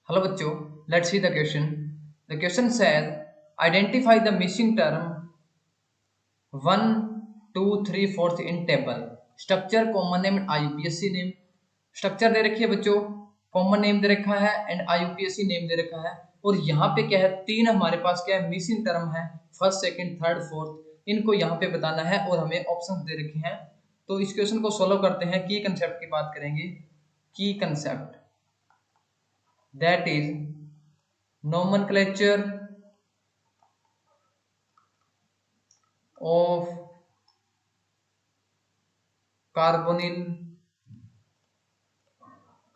Hello बच्चों, let's see the question. The question says identify the missing term 1, 2, 3, 4 in table. Structure, common name and IUPAC name. Structure दे रखी है बच्चों, common name दे रखा है and IUPAC name दे रखा है। और यहाँ पे क्या है, तीन हमारे पास क्या है, मिसिंग टर्म है, फर्स्ट, सेकंड, थर्ड, फोर्थ। इनको यहाँ पे बताना है और हमें ऑप्शंस दे रखे हैं। तो इस क्वेश्चन को सोल्व करते हैं। की कंसेप्ट की बात करेंगे। की concept that is nomenclature of carbonyl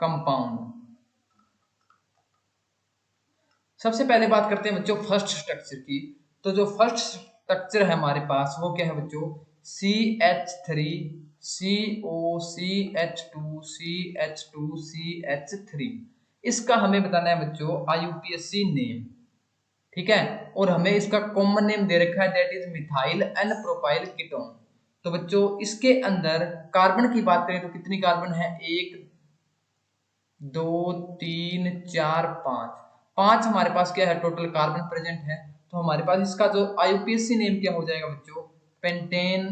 compound। सबसे पहले बात करते हैं बच्चों फर्स्ट स्ट्रक्चर की। तो जो फर्स्ट स्ट्रक्चर है हमारे पास वो क्या है बच्चों, CH3 CO CH2 CH2 CH3। इसका हमें बताना है बच्चों IUPAC नेम, ठीक है। और हमें इसका कॉमन नेम दे रखा है, that is methyl n propyl ketone. तो बच्चों इसके अंदर कार्बन की बात करें तो कितनी कार्बन है, 1 2 3 4 5। 5 हमारे पास क्या है, टोटल कार्बन प्रेजेंट है। तो हमारे पास इसका जो IUPAC नेम क्या हो जाएगा बच्चों, पेंटेन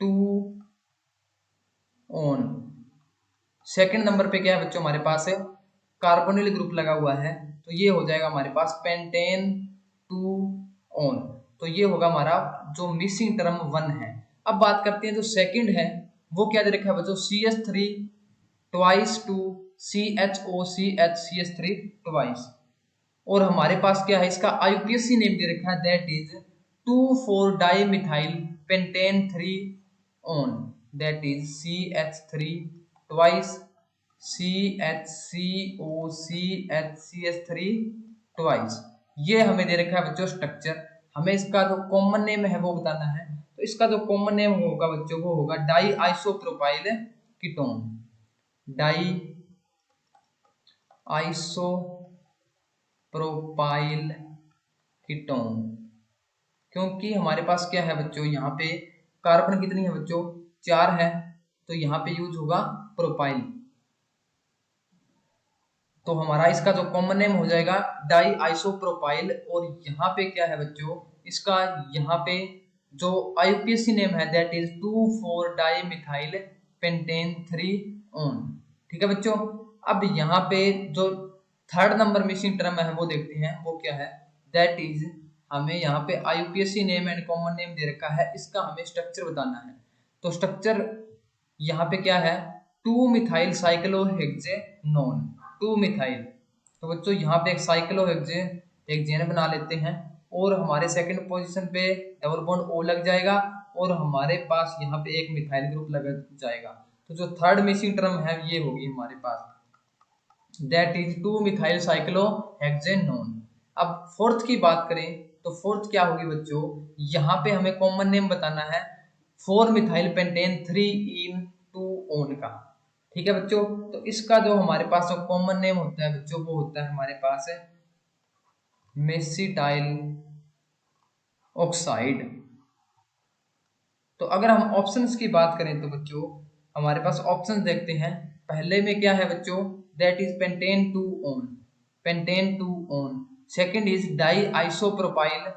2 ऑन। सेकंड नंबर पे क्या है बच्चों, हमारे पास कार्बोनिल ग्रुप लगा हुआ है, तो ये हो जाएगा हमारे पास पेंटेन 2 ऑन। तो ये होगा हमारा जो मिसिंग टर्म 1 है। अब बात करते हैं जो सेकंड है वो क्या दे रखा है बच्चों, CH3 twice 2 CHO CH3 twice. और हमारे पास क्या है, इसका IUPAC नेम दे रखा है, that is 2,4 dimethyl pentane 3 on, that is CH3 twice CHCO CH3 twice. ये हमें दे रखा है बच्चों स्ट्रक्चर। हमें इसका जो कॉमन नेम है वो बताना है। तो इसका जो कॉमन नेम होगा बच्चों वो होगा di isopropyl ketone. Di isopropyl ketone. क्योंकि हमारे पास क्या है बच्चों, यहाँ पे कार्बन कितनी है बच्चों, 4 है, तो यहाँ पे यूज होगा प्रोपाइल। तो हमारा इसका जो कॉमन नेम हो जाएगा डाई आइसोप्रोपाइल। और यहाँ पे क्या है बच्चों, इसका यहाँ पे जो IUPAC नेम है that is 2,4 dimethyl pentane 3 on, ठीक है बच्चों। अब यहाँ पे जो थर्ड नंबर मिसिंग टर्म है वो देखते हैं, वो क्या है, दैट इज हमें यहाँ पे IUPAC name and common name दे रखा है, इसका हमें स्ट्रक्चर बताना है। तो स्ट्रक्चर यहाँ पे क्या है, 2 मिथाइल साइक्लोहेक्सेनोन, 2 मिथाइल। तो बच्चों यहाँ पे एक साइक्लोहेक्सेन बना लेते हैं और हमारे सेकंड पोजीशन पे डबल बॉन्ड O लग जाएगा और हमारे पास यहाँ पे एक मिथाइल ग्रुप लग जाएगा। तो जो थर्ड मिसिंग टर्म है ये होगी हमारे पास, दैट इज 2 मिथाइल साइक्लोहेक्सेनोन। अब फोर्थ की बात करें तो फोर्थ क्या होगी बच्चों, यहाँ पे हमें कॉमन नेम बताना है 4 मिथाइल पेंटेन 3 इन 2 ऑन का, ठीक है बच्चों। तो इसका जो हमारे पास जो कॉमन नेम होता है बच्चों वो होता है हमारे पास मेसिटाइल ऑक्साइड। तो अगर हम ऑप्शंस की बात करें तो बच्चों हमारे पास ऑप्शंस देखते हैं। पहले में क्या है बच्चों, that is pentane 2 one, pentane 2 one. Second is di isopropyl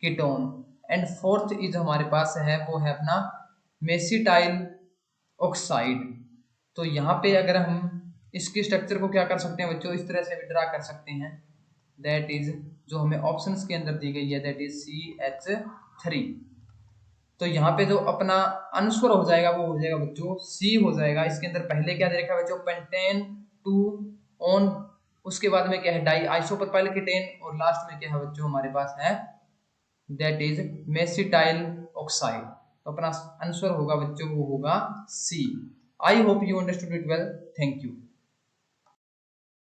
ketone and fourth is हमारे पास है वो है अपना मेसिटाइल ऑक्साइड। तो यहाँ पे अगर हम इसके स्ट्रक्चर को क्या कर सकते हैं बच्चों, इस तरह से विड्रा कर सकते हैं, दैट इज जो हमें ऑप्शंस के अंदर दी गई है दैट इज CH3। तो यहाँ पे जो अपना आंसर हो जाएगा वो हो जाएगा बच्चों C हो जाएगा। इसके अंदर पहले क्या दे रखा है बच्चों, पेंटेन 2 ऑन, उसके बाद में क्या है डाई आइसोप्रोपाइल कीटोन और लास्ट में क्या है बच्चों हमारे पास है दैट इज मेसिटाइल ऑक्साइड। तो अपना आंसर होगा बच्चों वो होगा C। I hope you understood it well, thank you.